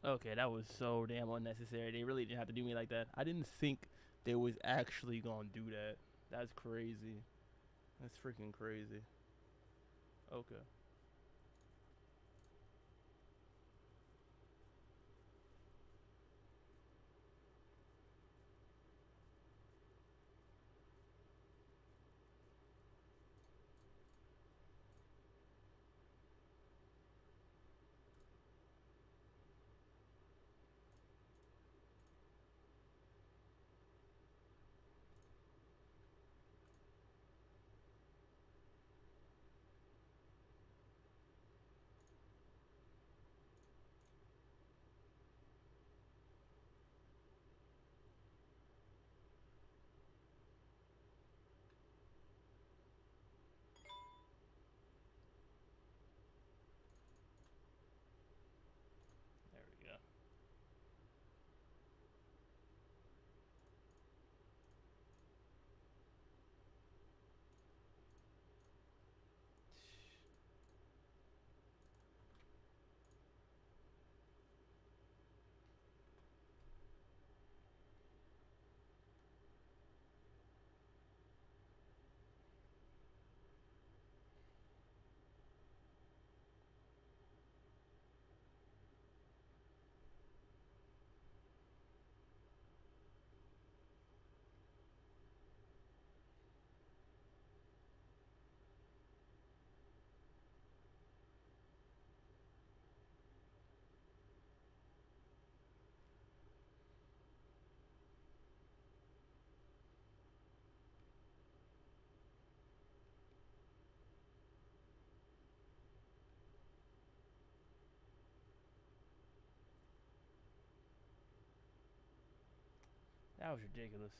Okay, that was so damn unnecessary. They really didn't have to do me like that. I didn't think they was actually gonna do that. That's crazy. That's freaking crazy. Okay. There we go. That was ridiculous.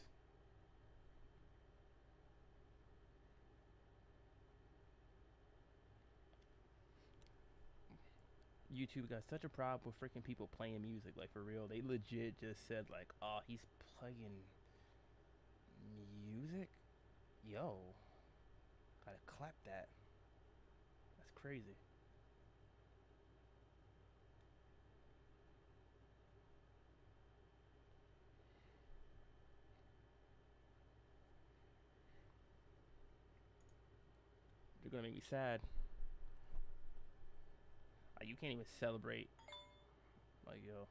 YouTube got such a problem with freaking people playing music. Like for real, they legit just said like, "Oh, he's playing music." Yo, gotta clap that. That's crazy. You're gonna make me sad. Like you can't even celebrate. Like yo,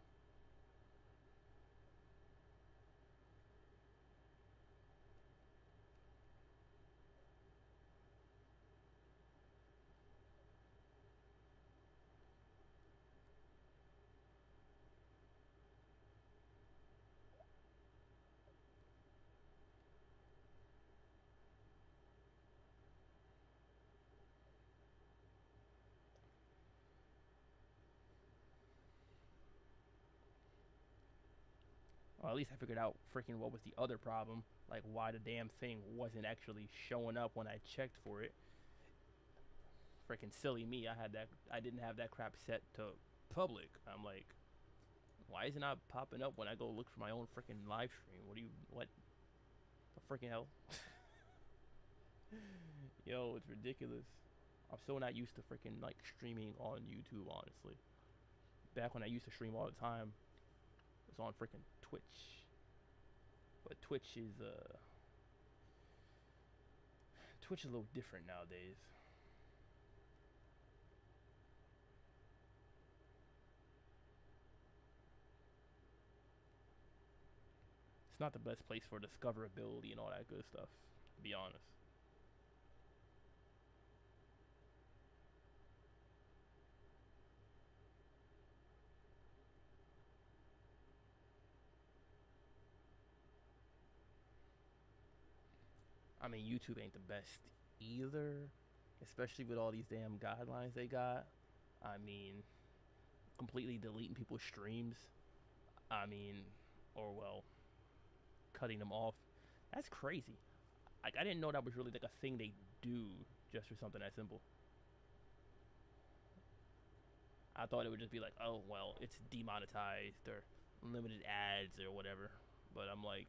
or at least I figured out freaking what was the other problem. Like why the damn thing wasn't actually showing up when I checked for it. Freaking silly me. I didn't have that crap set to public. I'm like, why is it not popping up when I go look for my own freaking live stream? What the freaking hell? Yo, it's ridiculous. I'm so not used to freaking like streaming on YouTube, honestly. Back when I used to stream all the time, it was on freaking Twitch. But Twitch is a little different nowadays. It's not the best place for discoverability and all that good stuff, to be honest. I mean, YouTube ain't the best either, especially with all these damn guidelines they got. I mean, completely deleting people's streams. I mean, or well, cutting them off. That's crazy. Like I didn't know that was really like a thing they do just for something that simple. I thought it would just be like, oh well, it's demonetized or limited ads or whatever. But I'm like,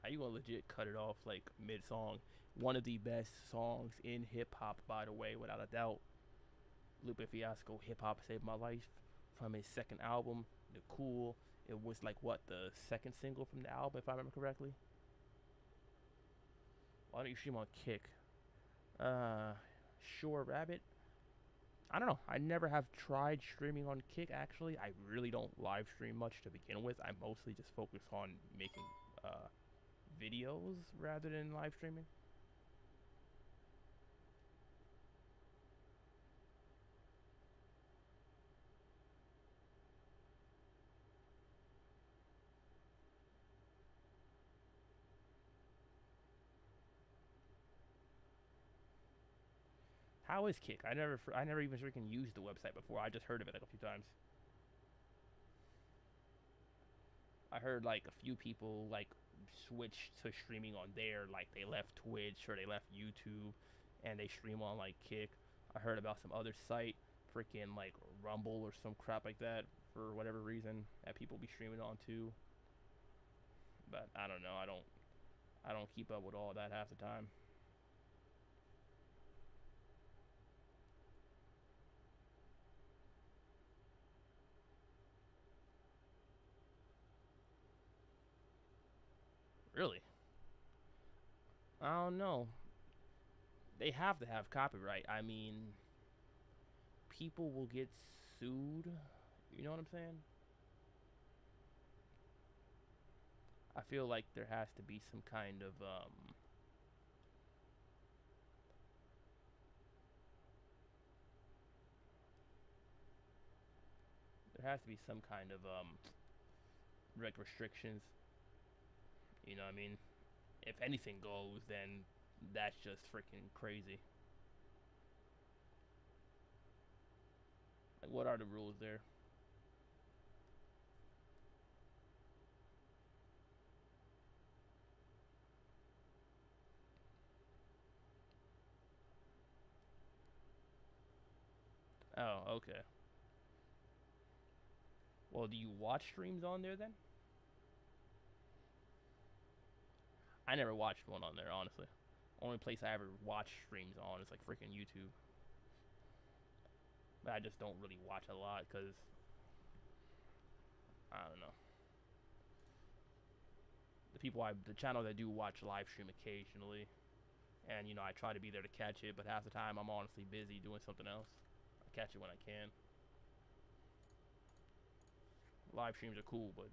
how you gonna legit cut it off like mid song? One of the best songs in hip hop, by the way, without a doubt. Lupe Fiasco, Hip Hop Saved My Life, from his second album, The Cool. It was like what, the second single from the album, if I remember correctly. Why don't you stream on Kick? Uh, Sure Rabbit. I don't know. I never have tried streaming on Kick. Actually, I really don't live stream much to begin with. I mostly just focus on making uh, videos rather than live streaming. How is Kick? I never even freaking used the website before. I just heard of it like a few times. I heard like a few people like switched to streaming on there, like they left Twitch or they left YouTube, and they stream on like Kick. I heard about some other site, freaking like Rumble or some crap like that, for whatever reason that people be streaming on too. But I don't know. I don't keep up with all that half the time. Really? I don't know. They have to have copyright. I mean, people will get sued. You know what I'm saying? I feel like there has to be some kind of there has to be some kind of like restrictions. You know what I mean? If anything goes, then that's just freaking crazy. Like, what are the rules there? Oh, okay. Well, do you watch streams on there then? I never watched one on there, honestly. Only place I ever watch streams on is like freaking YouTube. But I just don't really watch a lot because I don't know. The channel that do watch live stream occasionally, and I try to be there to catch it, but half the time I'm honestly busy doing something else. I catch it when I can. Live streams are cool, but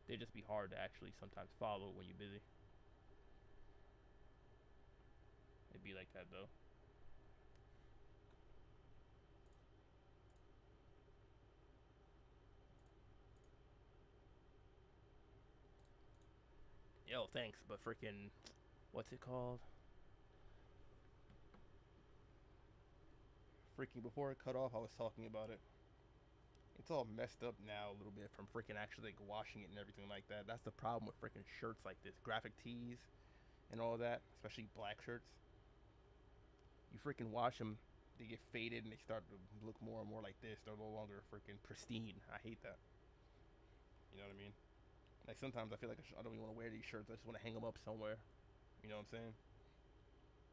they just be hard to actually sometimes follow when you're busy. It'd be like that though. Yo, thanks, but freaking, what's it called? Freaking, before it cut off, I was talking about it. It's all messed up now a little bit from freaking actually like washing it and everything like that. That's the problem with freaking shirts like this, graphic tees and all that, especially black shirts. You freaking wash them, they get faded and they start to look more and more like this. They're no longer freaking pristine. I hate that. You know what I mean? Like sometimes I feel like I don't even want to wear these shirts. I just want to hang them up somewhere. You know what I'm saying?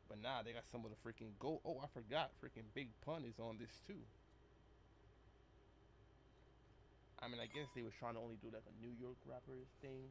But nah, they got some of the freaking gold. Oh, I forgot. Freaking Big Pun is on this too. I mean, I guess they was trying to only do like a New York rappers thing.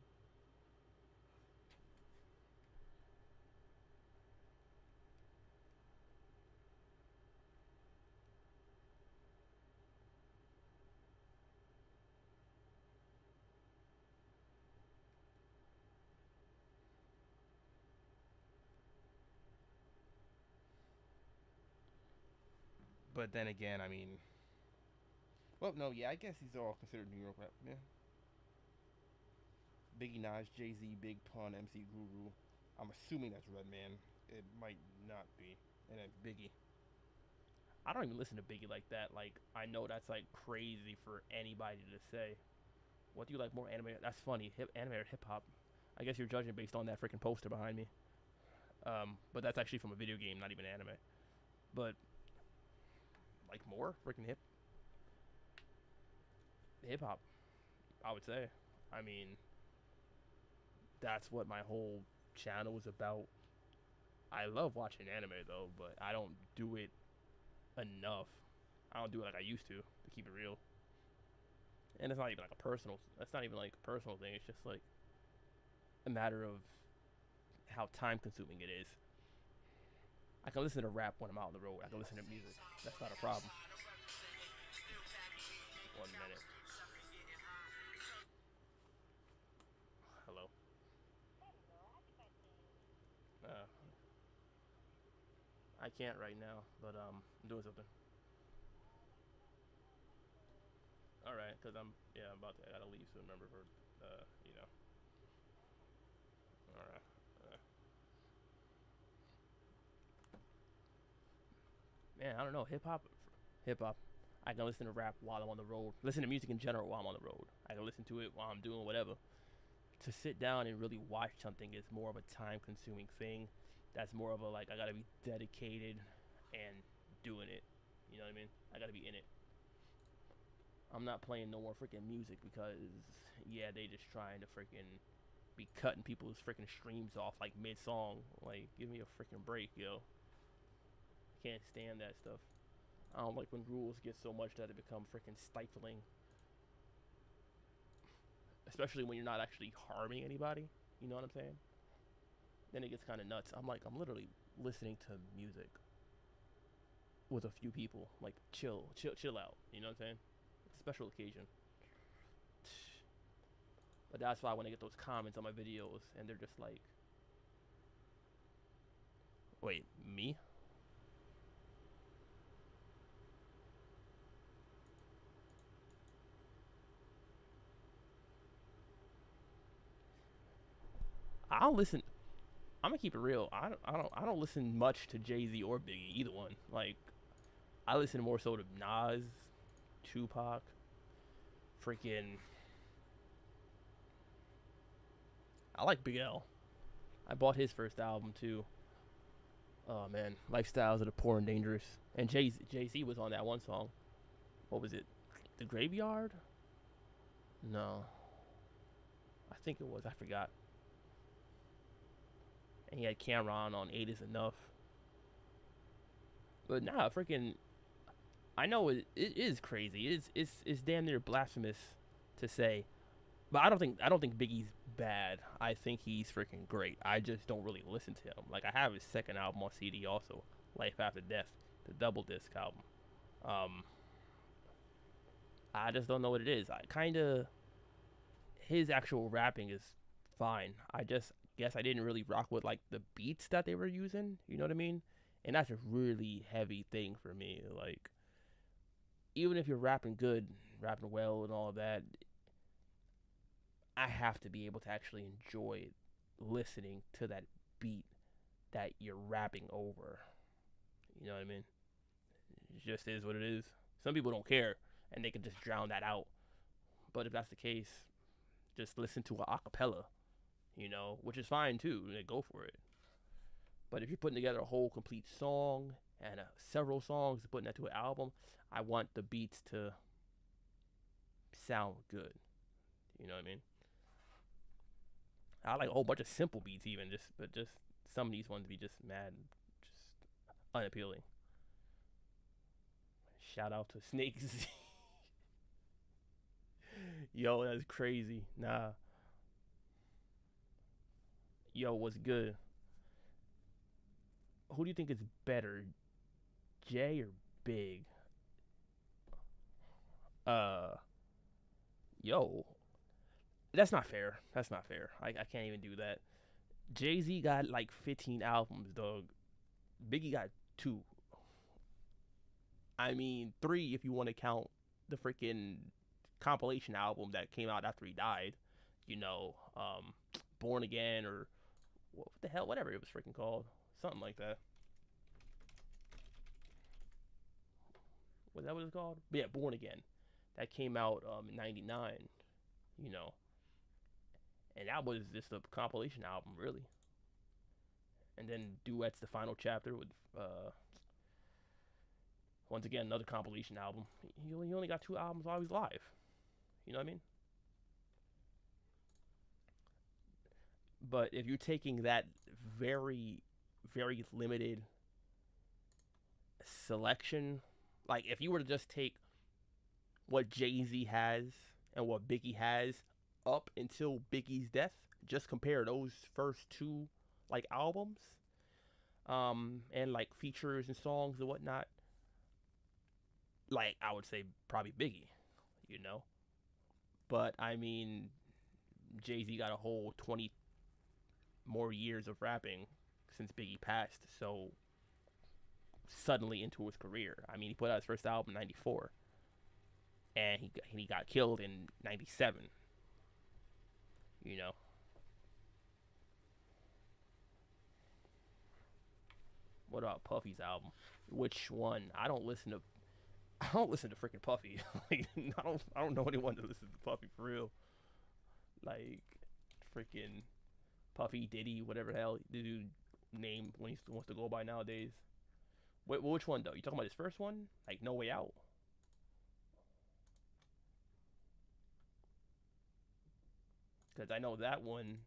But then again, I mean, well, no, yeah, I guess these are all considered New York rap. Yeah, Biggie, Nas, Jay Z, Big Pun, MC Guru. I'm assuming that's Redman. It might not be. And then Biggie. I don't even listen to Biggie like that. Like, I know that's like crazy for anybody to say. What do you like more, anime? That's funny. Anime or hip hop? I guess you're judging based on that freaking poster behind me. But that's actually from a video game, not even anime. But like more freaking hip hop, I would say. I mean, that's what my whole channel is about. I love watching anime though, but I don't do it enough. I don't do it like I used to keep it real. And it's not even like a personal. That's not even like a personal thing. It's just like a matter of how time consuming it is. I can listen to rap when I'm out on the road. I can listen to music. That's not a problem. 1 minute. Hello. Uh, I can't right now, but I'm doing something. All right, cause I'm about to. I gotta leave soon. Remember for you know. All right. Man, I don't know. Hip hop. I can listen to rap while I'm on the road. Listen to music in general while I'm on the road. I can listen to it while I'm doing whatever. To sit down and really watch something is more of a time consuming thing. That's more of a like I gotta be dedicated and doing it. You know what I mean? I gotta be in it. I'm not playing no more freaking music because yeah, they just trying to freaking be cutting people's freaking streams off like mid song. Like, give me a freaking break, yo. Can't stand that stuff. I don't like when rules get so much that it become freaking stifling, especially when you're not actually harming anybody. You know what I'm saying? Then it gets kind of nuts. I'm like, I'm literally listening to music with a few people. Like, chill out. You know what I'm saying? It's a special occasion. But that's why when I get those comments on my videos and they're just like, wait, me? I'll listen. I'm gonna keep it real. I don't listen much to Jay Z or Biggie, either one. Like, I listen more so to Nas, Tupac, freaking. I like Big L. I bought his first album too. Oh man, Lifestyles of the Poor and Dangerous. And Jay Z was on that one song. What was it? The Graveyard? No, I think it was. I forgot. And he had Cameron on Eight Is Enough. But nah, freaking. I know it is crazy. It's damn near blasphemous to say. But I don't think Biggie's bad. I think he's freaking great. I just don't really listen to him. Like, I have his second album on CD also, Life After Death, the double disc album. Um, I just don't know what it is. I kind of his actual rapping is fine. I just guess I didn't really rock with like the beats that they were using. You know what I mean? And that's a really heavy thing for me. Like, even if you're rapping good, rapping well, and all of that, I have to be able to actually enjoy listening to that beat that you're rapping over. You know what I mean? It just is what it is. Some people don't care and they can just drown that out. But if that's the case, just listen to a acapella, which is fine too. Go for it. But if you're putting together a whole complete song and several songs, putting that to an album, I want the beats to sound good. You know what I mean? I like a whole bunch of simple beats, even but just some of these ones be just mad, just unappealing. Shout out to Snakes. Yo, that's crazy. Nah, yo, what's good? Who do you think is better, Jay or Big? Uh, yo, that's not fair. That's not fair. I can't even do that. Jay Z got like 15 albums, dog. Biggie got two. I mean, three if you want to count the freaking compilation album that came out after he died. Born Again or what the hell, whatever it was freaking called, something like that. Was that what it's called? But yeah, Born Again. That came out in '99. You know, and that was just a compilation album, really. And then Duets, the final chapter with once again another compilation album. He only got two albums while he was live. You know what I mean? But if you're taking that very, very limited selection, like if you were to just take what Jay Z has and what Biggie has up until Biggie's death, just compare those first two like albums, and like features and songs and whatnot, like I would say probably Biggie, you know. But I mean, Jay Z got a whole 20 more years of rapping since Biggie passed, so suddenly into his career. I mean, he put out his first album in '94, and he got killed in '97. You know, what about Puffy's album? Which one? I don't listen to. I don't listen to freaking Puffy. Like, I don't know anyone that listens to Puffy for real. Like, freaking Puffy, Diddy, whatever the hell the dude name when he wants to go by nowadays. Wait, which one though? You talking about his first one? Like No Way Out? Because I know that one.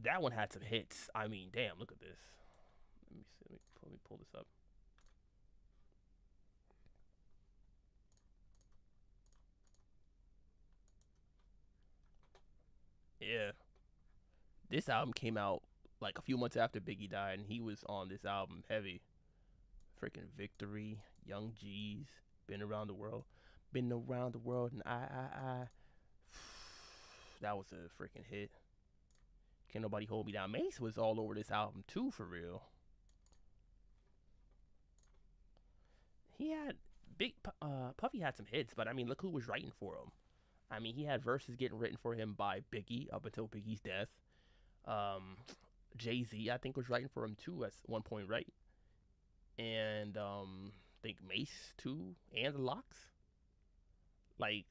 That one had some hits. I mean, damn, look at this. Let me see. Let me pull this up. Yeah, this album came out like a few months after Biggie died, and he was on this album heavy. Freaking Victory, Young G's, been around the world, and I. That was a freaking hit. Can't nobody hold me down. Mace was all over this album too, for real. He had Puffy had some hits, but I mean, look who was writing for him. I mean, he had verses getting written for him by Biggie up until Biggie's death. Um, Jay Z, I think, was writing for him too at one point, right? And I think Mace too, and the Locks. Like,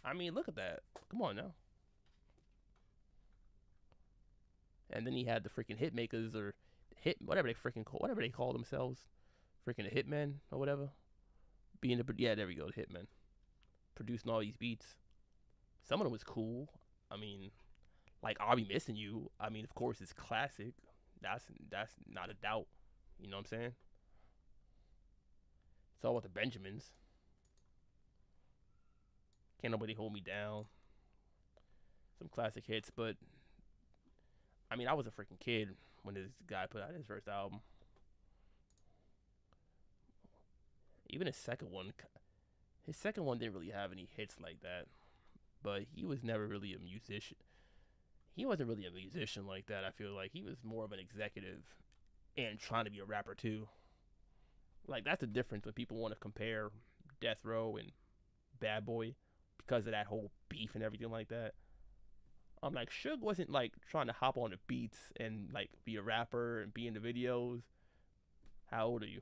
I mean, look at that. Come on now. And then he had the freaking hit makers or hit whatever they call themselves, freaking the hitmen or whatever. Being the yeah, there we go, the hitmen producing all these beats. Some of them was cool. I mean, like I'll Be Missing You. I mean, of course, it's classic. That's not a doubt. You know what I'm saying? It's all about the Benjamins. Can't nobody hold me down. Some classic hits, but I mean, I was a freaking kid when this guy put out his first album. Even his second one didn't really have any hits like that. But he was never really a musician. He wasn't really a musician like that. I feel like he was more of an executive and trying to be a rapper too. Like that's the difference when people want to compare Death Row and Bad Boy because of that whole beef and everything like that. I'm like, Suge wasn't like trying to hop on the beats and like be a rapper and be in the videos. How old are you?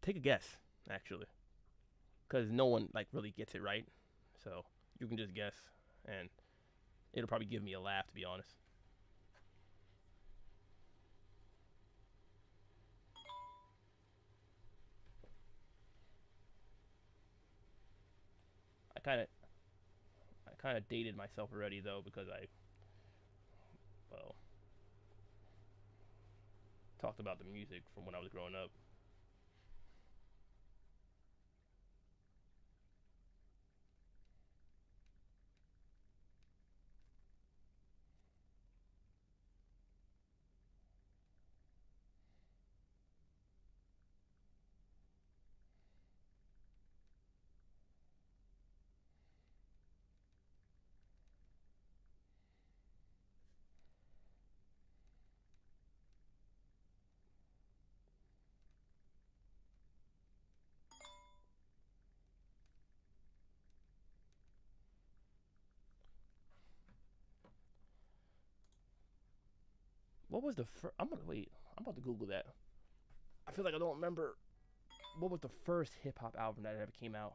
Take a guess, actually, because no one like really gets it right. So you can just guess, and it'll probably give me a laugh, to be honest. I kind of, I kind of dated myself already though because I, well, talked about the music from when I was growing up. What was the first? I'm gonna wait. I'm about to Google that. I feel like I don't remember what was the first hip hop album that ever came out.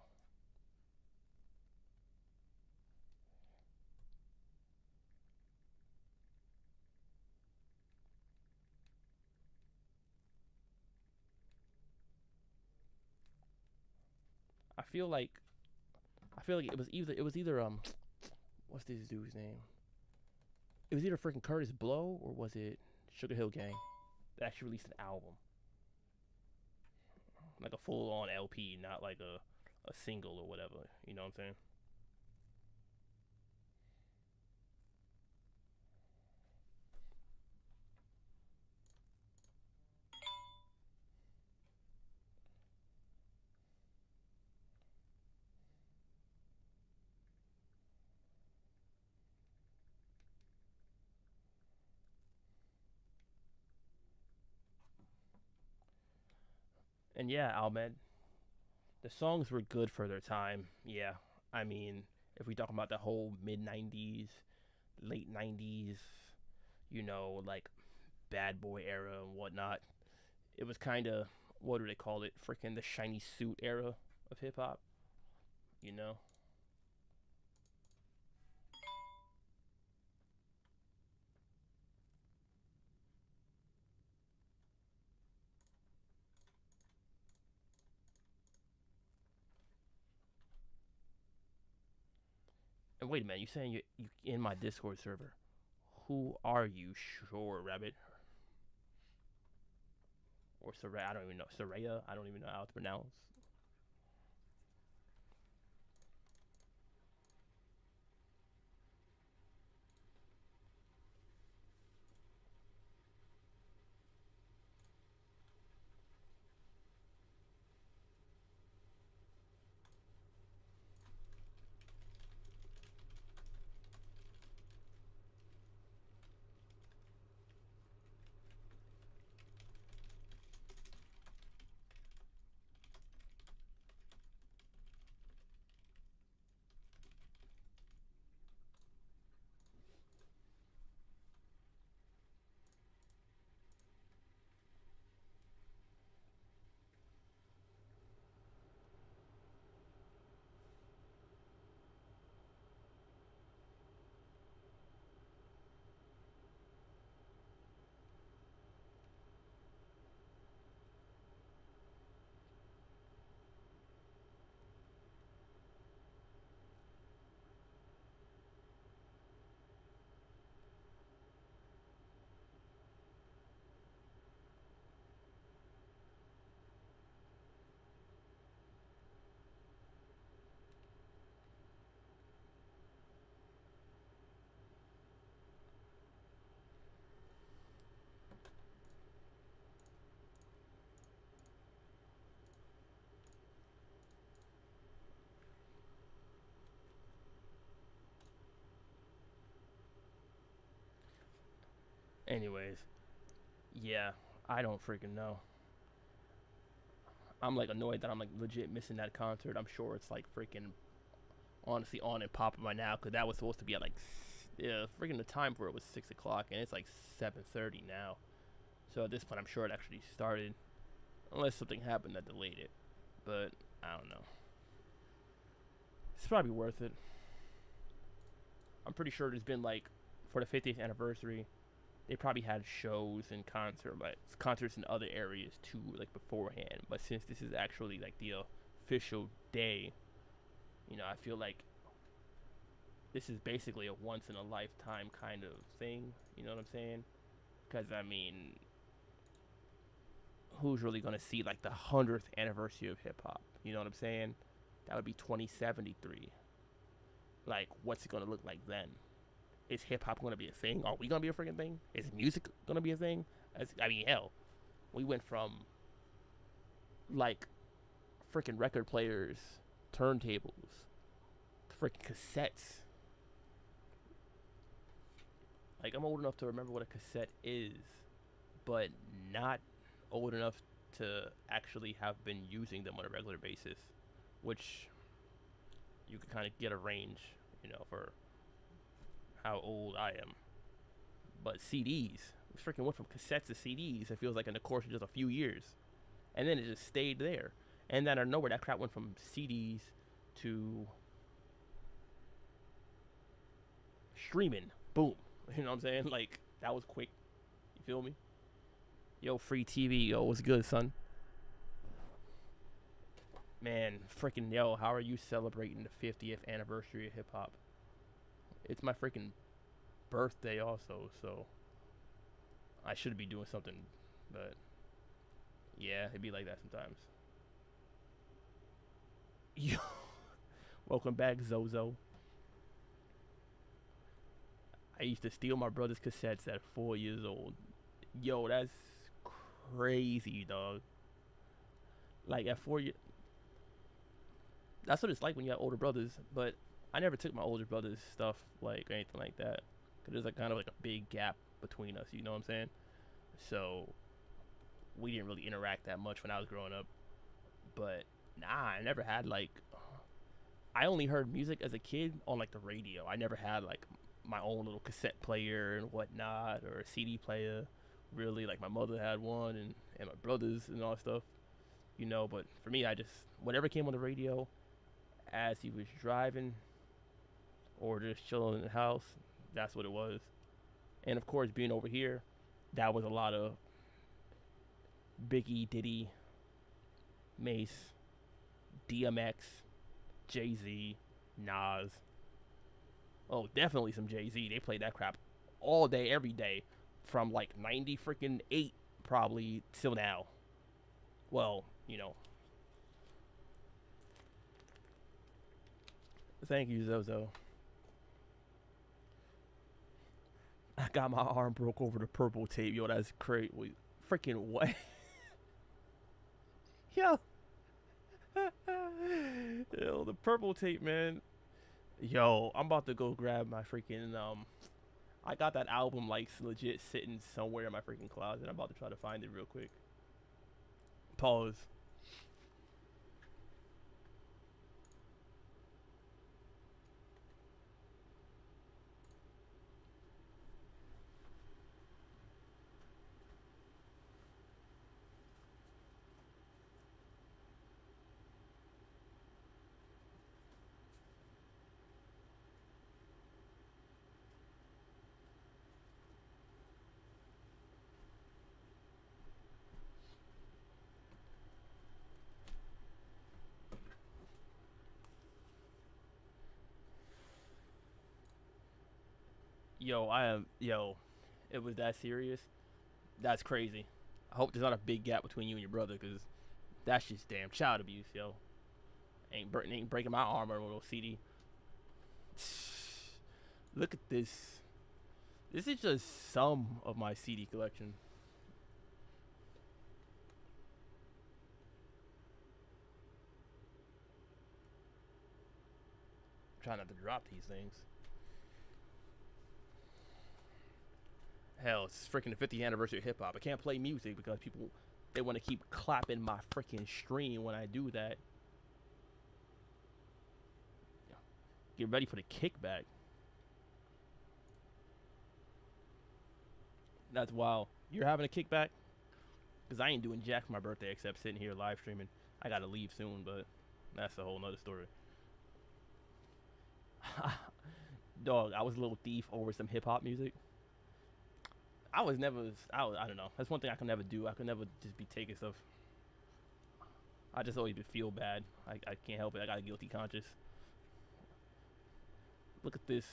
I feel like I feel like it was either what's this dude's name? It was either freaking Curtis Blow or was it Sugar Hill Gang that actually released an album. like a full on LP, not like a single or whatever. You know what I'm saying? And yeah, Ahmed, the songs were good for their time. Yeah, I mean, if we talk about the whole mid '90s, late '90s, like Bad Boy era and whatnot, it was kind of, what do they call it? Freaking the shiny suit era of hip hop. You know. And wait a minute, you saying you in my Discord server? Who are you? Sure, Rabbit or Soraya? I don't even know. Soraya? I don't even know how to pronounce. Anyways, yeah, I don't freaking know. I'm like annoyed that I'm like legit missing that concert. I'm sure it's like freaking honestly on and popping by now because that was supposed to be at like yeah, freaking the time for it was 6 o'clock and it's like 7:30 now. So at this point, I'm sure it actually started, unless something happened that delayed it. But I don't know. It's probably worth it. I'm pretty sure there's been like for the 50th anniversary, they probably had shows and concerts in other areas too, like beforehand. But since this is actually like the official day, I feel like this is basically a once in a lifetime kind of thing. You know what I'm saying? Because I mean, who's really gonna see like the 100th anniversary of hip hop? You know what I'm saying? That would be 2073. Like, what's it gonna look like then? Is hip hop gonna be a thing? Are we gonna be a freaking thing? Is music gonna be a thing? I mean, hell, we went from like freaking record players, turntables, to freaking cassettes. Like, I'm old enough to remember what a cassette is, but not old enough to actually have been using them on a regular basis, which you can kind of get a range, for how old I am. But CDs, we freaking went from cassettes to CDs. It feels like in the course of just a few years, and then it just stayed there. And then out of nowhere, that crap went from CDs to streaming. Boom. You know what I'm saying? Like that was quick. You feel me? Yo, free TV. Yo, what's good, son? Man, freaking yo, how are you celebrating the 50th anniversary of hip hop? It's my freaking birthday also, so I should be doing something, but yeah, it'd be like that sometimes. Yo, welcome back, Zozo. I used to steal my brother's cassettes at 4 years old. Yo, that's crazy, dog. Like at 4 years, that's what it's like when you have older brothers. But I never took my older brother's stuff like or anything like that, cause there's like kind of like a big gap between us. You know what I'm saying? So we didn't really interact that much when I was growing up. But nah, I never had like I only heard music as a kid on like the radio. I never had like my own little cassette player and whatnot or a CD player. Really, like my mother had one and my brothers and all that stuff, you know. But for me, I just whatever came on the radio as he was driving or just chilling in the house, that's what it was. And of course, being over here, that was a lot of Biggie, Diddy, Mace, DMX, Jay Z, Nas. Oh, definitely some Jay Z. They played that crap all day, every day, from like 90 freaking 8 probably till now. Well, you know. Thank you, Zozo. I got my arm broke over the purple tape. Yo, that's crazy. Freaking what? Yo. Yo, the purple tape, man. Yo, I'm about to go grab my freaking I got that album like legit sitting somewhere in my freaking closet. I'm about to try to find it real quick. Pause. Yo, I am yo. It was that serious? That's crazy. I hope there's not a big gap between you and your brother, cause that's just damn child abuse, yo. Ain't breaking my arm or a little CD. Look at this. This is just some of my CD collection. I'm trying not to drop these things. Hell, it's freaking the 50th anniversary of hip hop. I can't play music because people they want to keep clapping my freaking stream when I do that. Get ready for the kickback. That's wild. You're having a kickback? Because I ain't doing jack for my birthday except sitting here live streaming. I gotta leave soon, but that's a whole nother story. Dog, I was a little thief over some hip hop music. I was never, I don't know. That's one thing I can never do. I can never just be taking stuff. I just always feel bad. I can't help it. I got a guilty conscience. Look at this.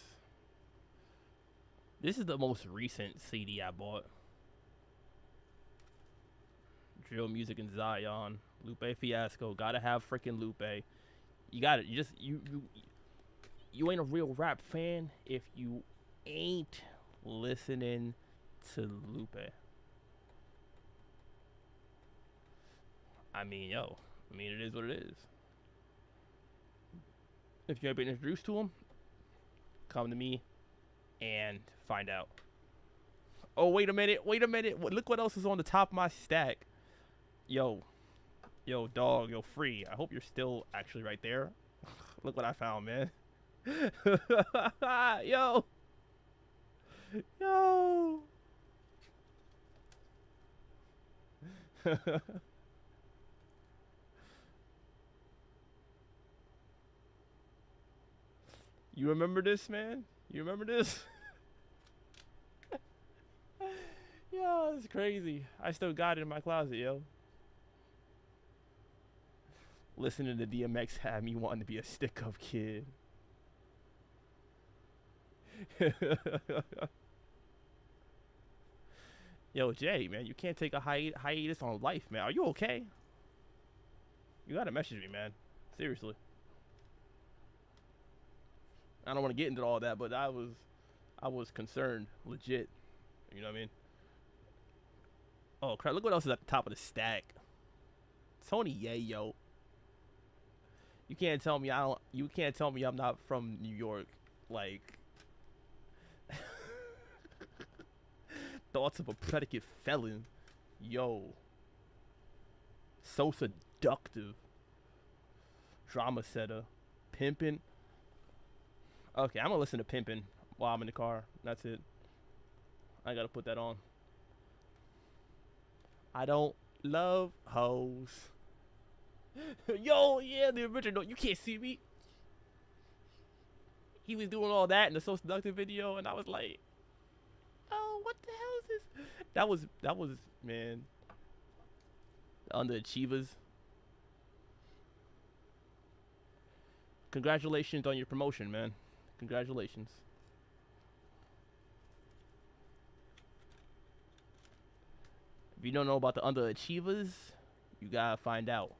This is the most recent CD I bought. Drill Music in Zion. Lupe Fiasco. Gotta have freaking Lupe. You got it. You ain't a real rap fan if you ain't listening to Lupe. I mean, yo. I mean, it is what it is. If you ain't been introduced to him, come to me and find out. Oh, wait a minute. Wait a minute. Look what else is on the top of my stack. Yo. Yo, dog. Yo, free. I hope you're still actually right there. Look what I found, man. Yo. Yo. You remember this, man? You remember this? Yo, it's crazy. I still got it in my closet, yo. Listening to DMX had me wanting to be a stick-up kid. Yo, Jay, man, you can't take a hiatus on life, man. Are you okay? You gotta message me, man. Seriously. I don't want to get into all that, but I was concerned, legit. You know what I mean? Oh crap! Look what else is at the top of the stack. Tony Yayo. You can't tell me I don't. You can't tell me I'm not from New York. Like thoughts of a predicate felon. Yo, so seductive. Drama setter, pimpin'. Okay, I'm gonna listen to pimpin' while I'm in the car. That's it. I gotta put that on. I don't love hoes. Yo, yeah, the original. You can't see me. He was doing all that in the So Seductive video, and I was like, oh, what the hell is this? That was man. Underachievers. Congratulations on your promotion, man. Congratulations. If you don't know about the underachievers, you gotta find out.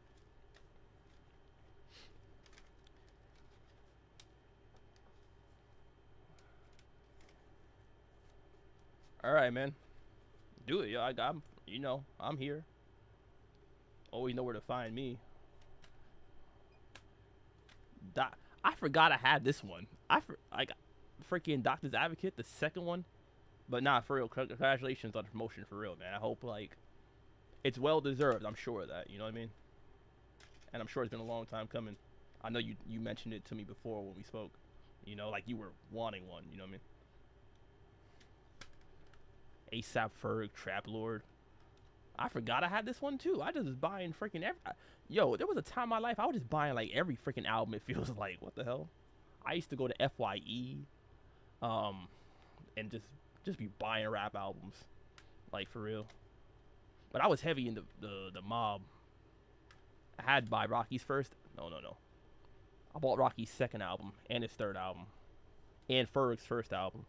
All right, man. Do it, yo. I'm here. Always know where to find me. I forgot I had this one. Like freaking Doctor's Advocate, the second one. But nah, for real. Congratulations on the promotion, for real, man. I hope like it's well deserved. I'm sure of that. You know what I mean? And I'm sure it's been a long time coming. I know you mentioned it to me before when we spoke. You know, like you were wanting one. You know what I mean? ASAP Ferg, Trap Lord. I forgot I had this one too. I just was buying freaking every. Yo, there was a time in my life I was just buying like every freaking album. It feels like, what the hell? I used to go to FYE, and just be buying rap albums, like for real. But I was heavy in the mob. I had to buy Rocky's first. No. I bought Rocky's second album and his third album, and Ferg's first album.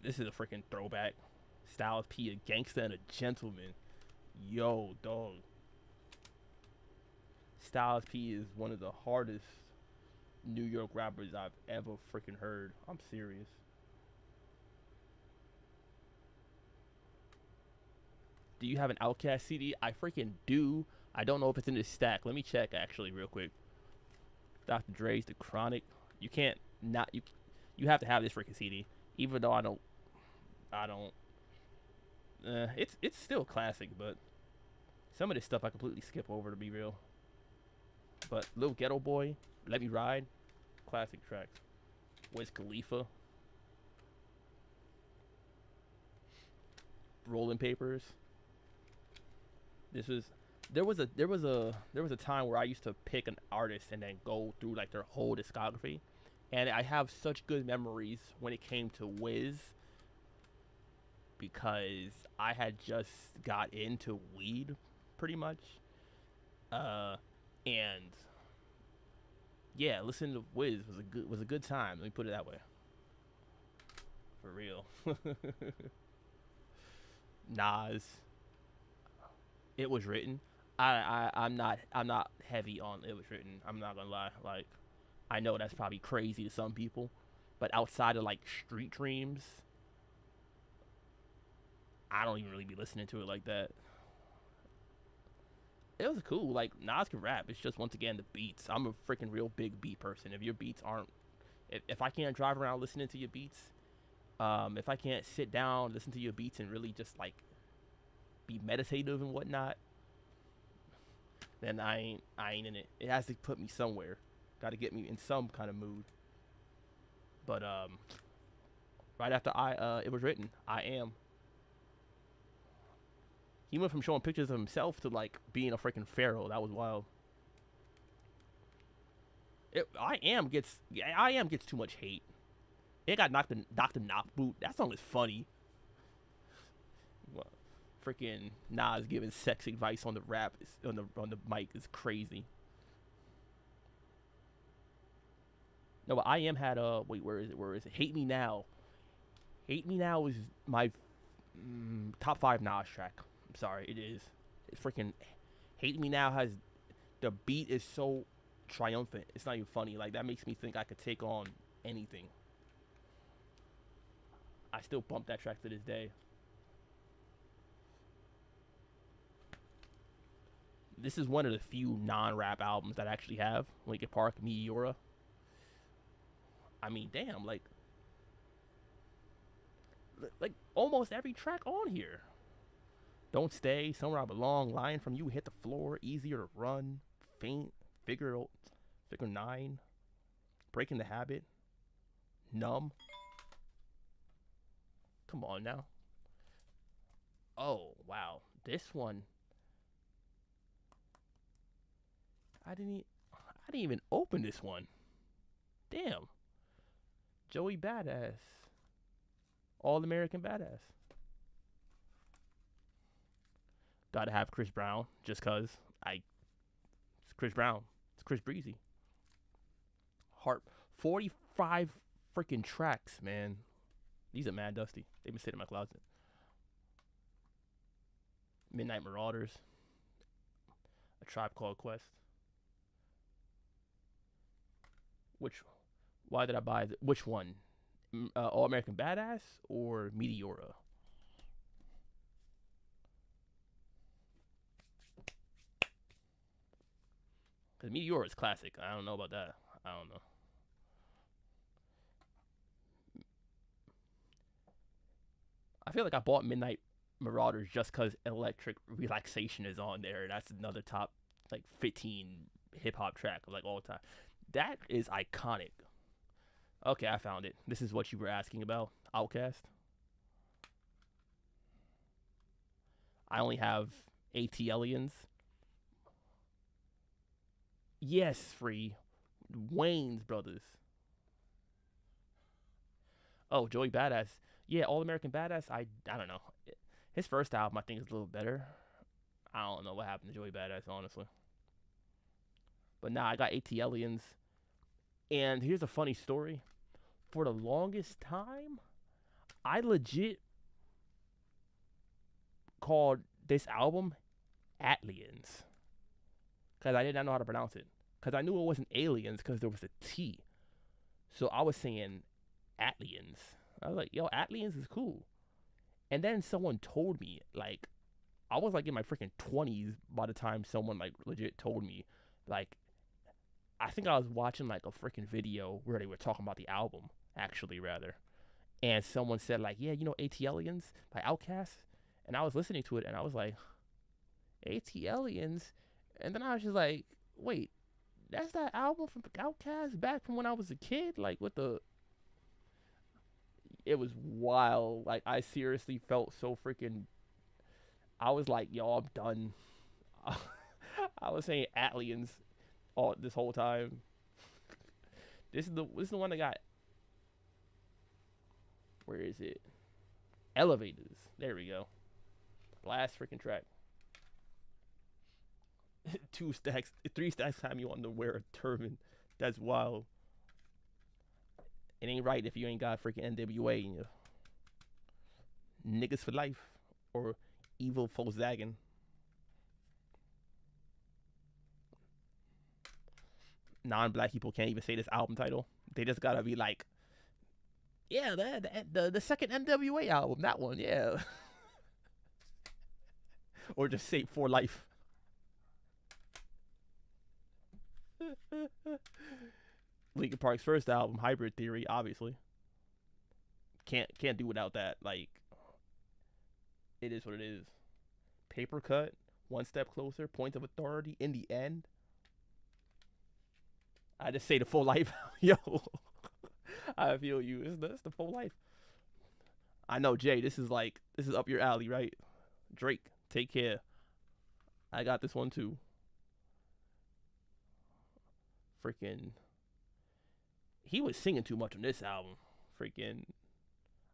This is a freaking throwback. Styles P, a gangster and a gentleman. Yo, dog. Styles P is one of the hardest New York rappers I've ever freaking heard. I'm serious. Do you have an Outkast CD? I freaking do. I don't know if it's in this stack. Let me check actually real quick. Dr. Dre's The Chronic. You can't not you have to have this freaking CD. Even though I don't it's still classic, but some of this stuff I completely skip over, to be real. But Lil Ghetto Boy, Let Me Ride, classic track. Wiz Khalifa, Rolling Papers. There was a time where I used to pick an artist and then go through like their whole discography, and I have such good memories when it came to Wiz, because I had just got into weed pretty much. And yeah, listening to Wiz was a good time. Let me put it that way. For real. Nas. It Was Written. I'm not heavy on It Was Written. I'm not gonna lie. Like, I know that's probably crazy to some people, but outside of like Street Dreams, I don't even really be listening to it like that. It was cool. Like, Nas can rap. It's just, once again, the beats. I'm a freaking real big beat person. If your beats aren't, if I can't drive around listening to your beats, if I can't sit down, listen to your beats, and really just like be meditative and whatnot, then I ain't in it. It has to put me somewhere. Got to get me in some kind of mood. But right after It Was Written, I Am. He went from showing pictures of himself to like being a freaking pharaoh. That was wild. I Am gets too much hate. It got knocked in Dr. Knockboot. That song is funny. Well, freaking Nas giving sex advice on the rap on the mic is crazy. No, but I Am had wait, where is it? Hate Me Now. Hate Me Now is my top 5 Nas track. Sorry, it is. It's freaking Hate Me Now has the beat is so triumphant. It's not even funny. Like that makes me think I could take on anything. I still bump that track to this day. This is one of the few non-rap albums that I actually have. Linkin Park, Meteora. I mean, damn, like almost every track on here. Don't Stay, Somewhere I Belong, Lying From You, Hit the Floor, Easier to Run, Faint, Figure 9, Breaking the Habit, Numb. Come on now. Oh, wow. This one, I didn't even open this one. Damn. Joey Badass. All American Badass. Gotta have Chris Brown just cause it's Chris Brown. It's Chris Breezy. Heart 45 freaking tracks, man. These are mad dusty. They've been sitting in my closet. Midnight Marauders. A Tribe Called Quest. Why did I buy which one? All American Badass or Meteora? Because Meteora is classic. I don't know about that. I don't know. I feel like I bought Midnight Marauders just because Electric Relaxation is on there. That's another top like 15 hip hop track of like all time. That is iconic. Okay, I found it. This is what you were asking about. Outcast. I only have ATLians. Yes, free. Wayne's Brothers. Oh, Joey Badass. Yeah, All American Badass. I don't know. His first album I think is a little better. I don't know what happened to Joey Badass, honestly. But nah, I got ATLians. And here's a funny story. For the longest time, I legit called this album Atlians. Because I did not know how to pronounce it. Because I knew it wasn't aliens because there was a T. So I was saying Atlians. I was like, yo, Atlians is cool. And then someone told me, like, I was like in my freaking 20s by the time someone like legit told me, like, I think I was watching like a freaking video where they were talking about the album, actually, rather. And someone said, like, yeah, you know, ATLians by Outkast? And I was listening to it and I was like, ATLians? And then I was just like, wait, that's that album from Outkast back from when I was a kid? Like, with the. It was wild. Like, I seriously felt so freaking. I was like, yo, I'm done. I was saying Atlians all this whole time. This is the one that got. Where is it? Elevators. There we go. Last freaking track. 2 stacks, 3 stacks time you want to wear a turban. That's wild. It ain't right if you ain't got freaking NWA in you. Niggas for life. Or Evil Volkswagen. Non-black people can't even say this album title. They just gotta be like, yeah, the second NWA album, that one, yeah. Or just say For Life. Linkin Park's first album, Hybrid Theory, obviously. Can't do without that. Like, it is what it is. Paper Cut, One Step Closer, Points of Authority, In the End. I just say the full life. Yo, I feel you. It's the full life. I know, Jay, this is up your alley, right? Drake, Take Care. I got this one too. Freaking. He was singing too much on this album. Freaking.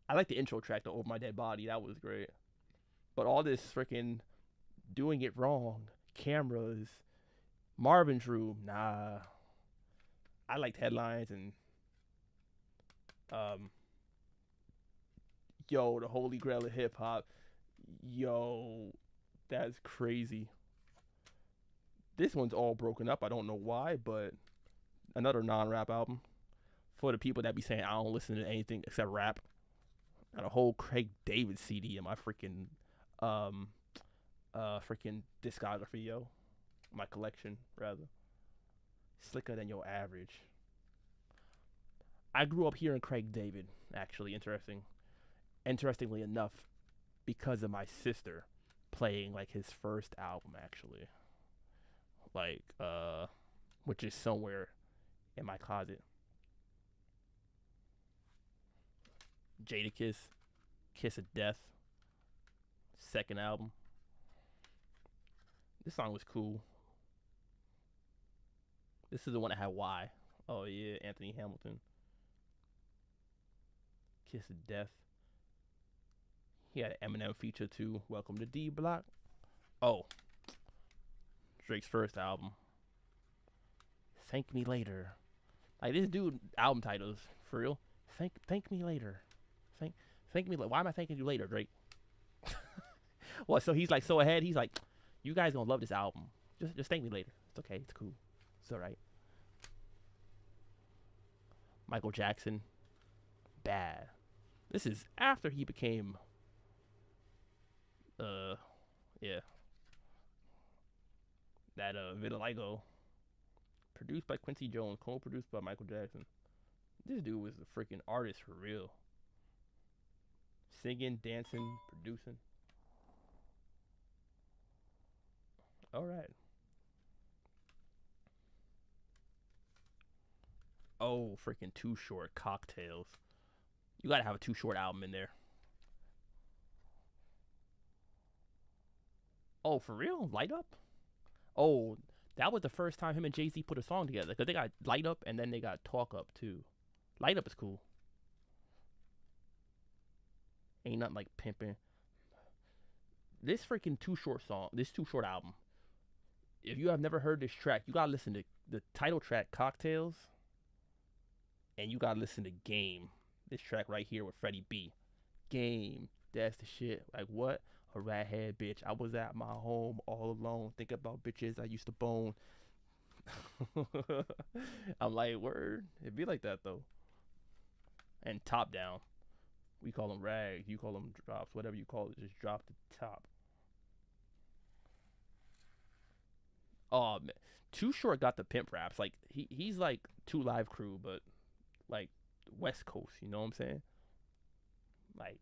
I like the intro track, though, Over My Dead Body. That was great. But all this freaking doing it wrong, cameras, Marvin's Room, nah. I liked Headlines and yo, the Holy Grail of hip hop. Yo, that's crazy. This one's all broken up. I don't know why, but another non-rap album for the people that be saying I don't listen to anything except rap. Got a whole Craig David CD in my um freaking discography, yo. My collection, rather. Slicker than your average. I grew up hearing Craig David, actually, interestingly enough, because of my sister playing like his first album, actually. Like, which is somewhere in my closet. Jadakiss, Kiss of Death, second album. This song was cool. This is the one that had Y. Oh yeah, Anthony Hamilton. Kiss of Death. He had an Eminem feature too. Welcome to D Block. Oh, Drake's first album. Thank Me Later. Like this dude album titles for real. Thank me later. Thank me. Why am I thanking you later, Drake? Well, so he's like so ahead. He's like, you guys gonna love this album. Just thank me later. It's okay. It's cool. It's all right. Michael Jackson. Bad. This is after he became. Yeah. That Vitiligo. Produced by Quincy Jones. Co-produced by Michael Jackson. This dude was a freaking artist for real. Singing, dancing, producing. All right. Oh, freaking Too Short, Cocktails. You gotta have a Too Short album in there. Oh, for real? Light Up? Oh, that was the first time him and Jay Z put a song together. Because they got Light Up and then they got Talk Up too. Light Up is cool. Ain't nothing like pimping. This freaking Too Short song, this Too Short album. If you have never heard this track, you gotta listen to the title track, Cocktails, and you gotta listen to Game. This track right here with Freddie B. Game. That's the shit. Like what? A rat head bitch. I was at my home all alone. Think about bitches I used to bone. I'm like, word. It be like that though. And Top Down. We call them rags. You call them drops. Whatever you call it. Just drop the top. Oh man. Too Short got the pimp raps. Like he's like Two Live Crew, but like West Coast. You know what I'm saying? Like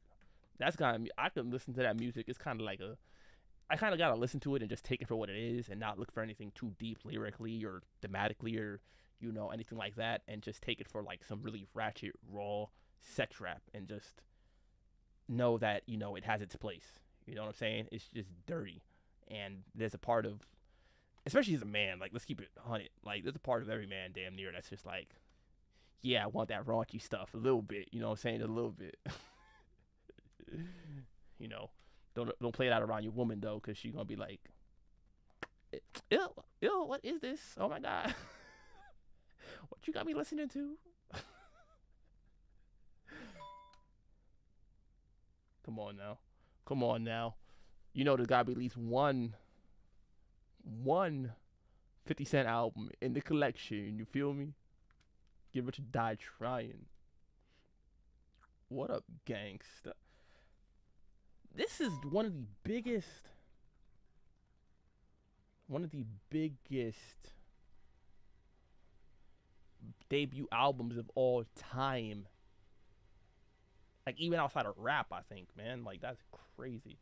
that's kind of I can listen to that music. It's kind of like a I kind of gotta listen to it and just take it for what it is, and not look for anything too deep lyrically or thematically or anything like that, and just take it for like some really ratchet, raw sex rap, and just know that it has its place. You know what I'm saying? It's just dirty, and there's a part of, especially as a man, like let's keep it 100. Like there's a part of every man damn near that's just like, yeah, I want that raunchy stuff a little bit. You know what I'm saying? A little bit. you know, don't play that around your woman though, cause she's gonna be like, ew, what is this? Oh my god, what you got me listening to? Come on now. There's gotta be at least one 50 Cent album in the collection. You feel me? Give it to die trying. What up, gangsta? This is one of the biggest debut albums of all time. Like even outside of rap, I think, man. Like that's crazy.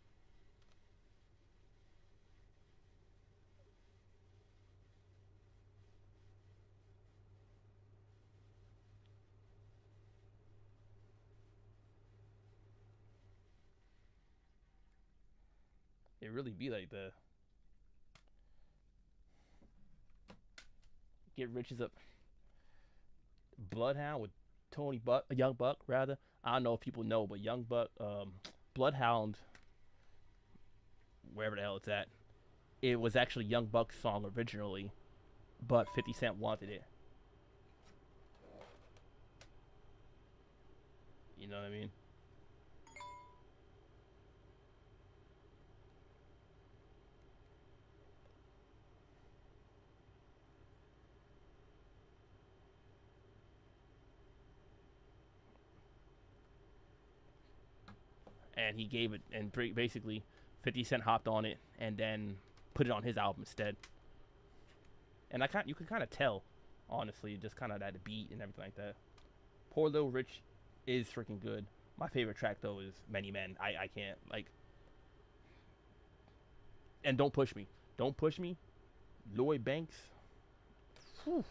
It really be like the Get Rich is up Bloodhound with Tony Buck, Young Buck rather. I don't know if people know, but Young Buck, Bloodhound, wherever the hell it's at, it was actually Young Buck's song originally, but 50 Cent wanted it. You know what I mean? and he gave it, and basically 50 Cent hopped on it and then put it on his album instead. And you can kind of tell, honestly, just kind of that beat and everything like that. Poor Little Rich is freaking good. My favorite track though is Many Men. I can't like, and Don't Push Me. Don't Push Me. Lloyd Banks. Whew.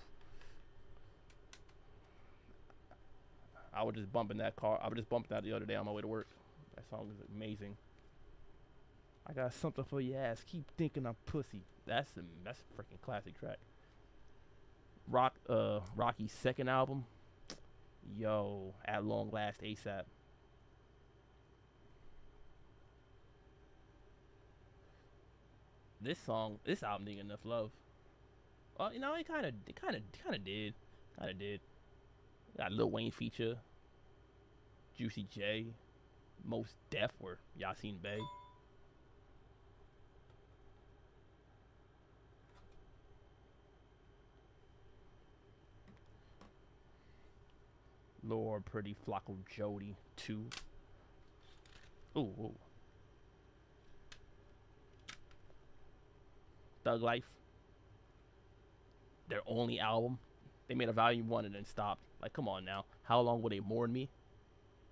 I was just bumping that car. I was just bumping that the other day on my way to work. That song is amazing. I got something for your ass. Keep thinking I'm pussy. That's a freaking classic track. Rocky's second album. Yo, At Long Last ASAP. This album didn't get enough love. Well, it kind of did. Kind of did. Got Lil Wayne feature. Juicy J. Most Def or Yasin Bey. Lord Pretty Flocko Jody 2. Ooh. Thug Life. Their only album. They made a volume 1 and then stopped. Like, come on now. How long will they mourn me?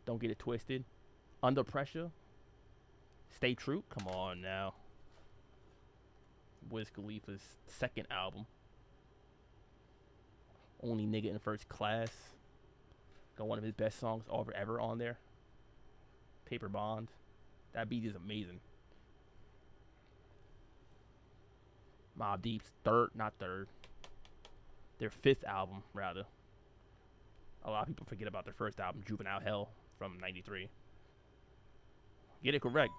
Don't get it twisted. Under Pressure. Stay True. Come on now. Wiz Khalifa's second album. Only Nigga in First Class. Got one of his best songs ever on there. Paper Bond. That beat is amazing. Mobb Deep's their fifth album, rather. A lot of people forget about their first album, Juvenile Hell, from '93. Get it correct.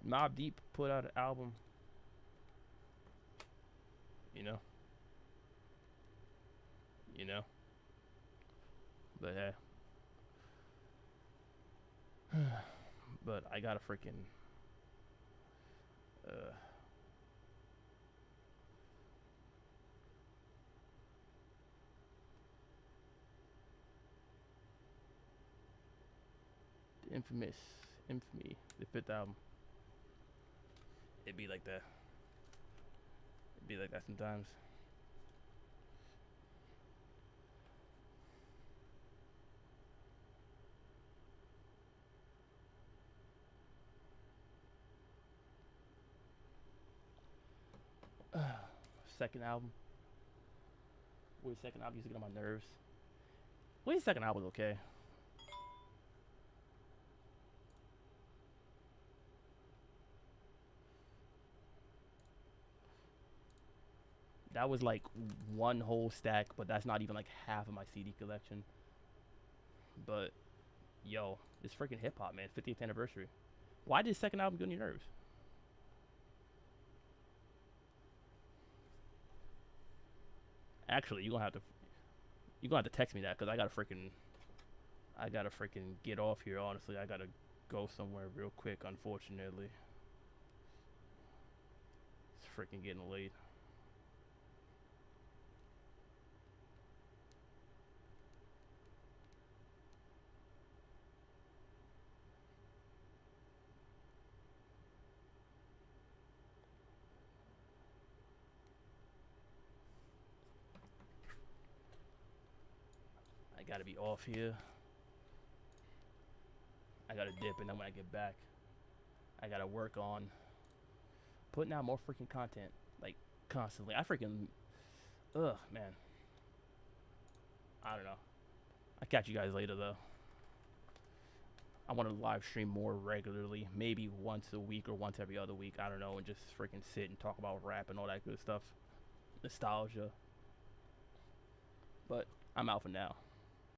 Mobb Deep put out an album, you know. But but I got a freaking Infamy, the fifth album. It'd be like that. It'd be like that sometimes. Second album. Wait, second album used to get on my nerves. Wait, second album was okay. That was like one whole stack, but that's not even like half of my CD collection. But yo, this freaking hip hop, man, 50th anniversary. Why did the second album get on your nerves? Actually, you're gonna have to text me that because I gotta freaking get off here. Honestly, I gotta go somewhere real quick. Unfortunately, it's freaking getting late. I gotta be off here. I gotta dip, and then when I get back, I gotta work on putting out more freaking content, like constantly. Man. I don't know. I'll catch you guys later though. I want to live stream more regularly, maybe once a week or once every other week. I don't know, and just freaking sit and talk about rap and all that good stuff, nostalgia. But I'm out for now.